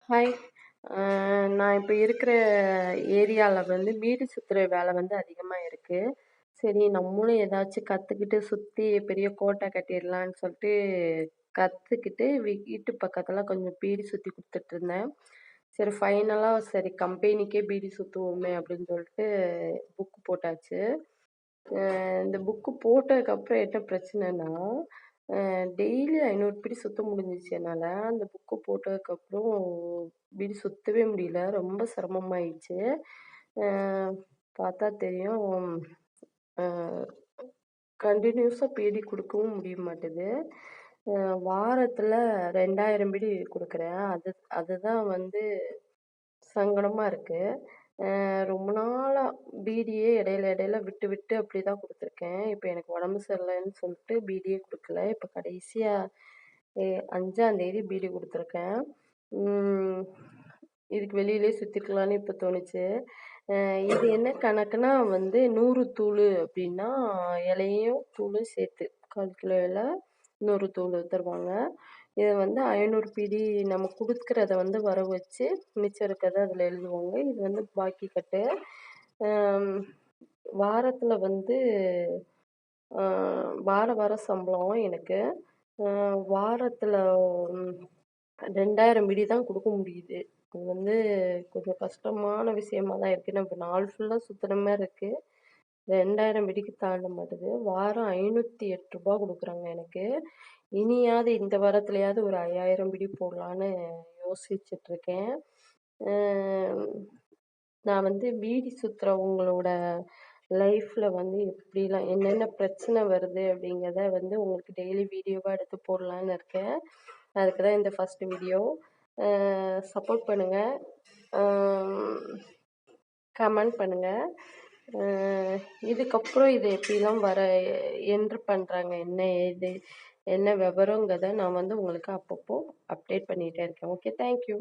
Hi. அ நான் இப்ப இருக்கிற ஏரியால வந்து வீடு சுத்துற வேலை வந்து அதிகமா இருக்கு. சரி நம்மளும் ஏதாச்சும் கத்துக்கிட்டு சுத்தி பெரிய கோட்டை கட்டிடலான்னு சொல்லிட்டு கத்துக்கிட்டு வீட்டு பக்கத்துல கொஞ்சம் பீடி சுத்தி குடுத்துட்டுருந்தேன். சரி ஃபைனலா சரி கம்பெனிக்கே பீடி சுத்துவோமே அப்படின்னு சொல்லிட்டு புக் போட்டாச்சு. இந்த புக்கு போட்டதுக்கப்புறம் என்ன பிரச்சனைன்னா, டெய்லி 500 பீடி சுத்த முடிஞ்சுச்சு என்னால. அந்த புக்கு போட்டதுக்கப்புறம் பீடி சுத்தவே முடியல. ரொம்ப சிரமமாயிடுச்சு. அ பார்த்தா தெரியும், அ கன்டினியூஸா பீடி குடுக்கவும் முடிய மாட்டுது. அ வாரத்துல 2000 பீடி குடுக்குறேன். அதுதான் வந்து சங்கடமா இருக்கு. ரொம்ப நாளா பீடியே இடையில இடையில விட்டு விட்டு அப்படிதான் குடுத்துருக்கேன். இப்ப எனக்கு உடம்பு சரியில்லன்னு சொல்லிட்டு பீடியே குடுக்கல. இப்ப கடைசியா 5ஆம் தேதி பீடி குடுத்துருக்கேன். ம். இதுக்கு வெளியிலயே சுத்திக்கலான்னு இப்ப தோணுச்சு. அ இது என்ன கணக்குன்னா வந்து 100 தூளு அப்படின்னா, இலையும் தூளும் சேர்த்து 1/4 கிலோ இல, 100 தூளு தருவாங்க. இத வந்து 500 பிடி நம்ம குடுக்குறத வந்து வர வச்சு, மிச்சம் இருக்கிறத அதில எழுதுவாங்க. இது வந்து பாக்கி கட்டு. அம் வாரத்தில வந்து அ வாரம் சம்பளம் எனக்கு. வாரத்தில 2000 பிடி தான் குடுக்க முடியுது. அது வந்து கொஞ்சம் கஷ்டமான விஷயமா தான் இருக்கு. நம்ம நாள் ஃபுல்லா சுத்துற மாரி இருக்கு. 2000 பிடிக்கு தாண்ட மாட்டுது. வாரம் ரூ. 508 குடுக்குறாங்க எனக்கு. இனியாவது இந்த வாரத்துலயாவது ஒரு 5000 பிடி போடலான்னு யோசிச்சுட்டு இருக்கேன். அ நான் வந்து பீடி சுத்துறவங்களோட லைஃப்ல வந்து எப்படிலாம் என்னென்ன பிரச்சனை வருது அப்படிங்கிறத வந்து உங்களுக்கு டெய்லி வீடியோவா எடுத்து போடலான்னு இருக்கேன். அதுக்கு தான் இந்த ஃபர்ஸ்ட் வீடியோ. சப்போர்ட் பண்ணுங்க. கமெண்ட் பண்ணுங்க. அ இதுக்கப்புறம் இது எப்படிலாம் என்ட்ரு பண்றாங்க, என்ன ஏது, என்ன விவரங்கிறத நான் வந்து உங்களுக்கு அப்பப்போ அப்டேட் பண்ணிட்டே இருக்கேன். Okay, thank you.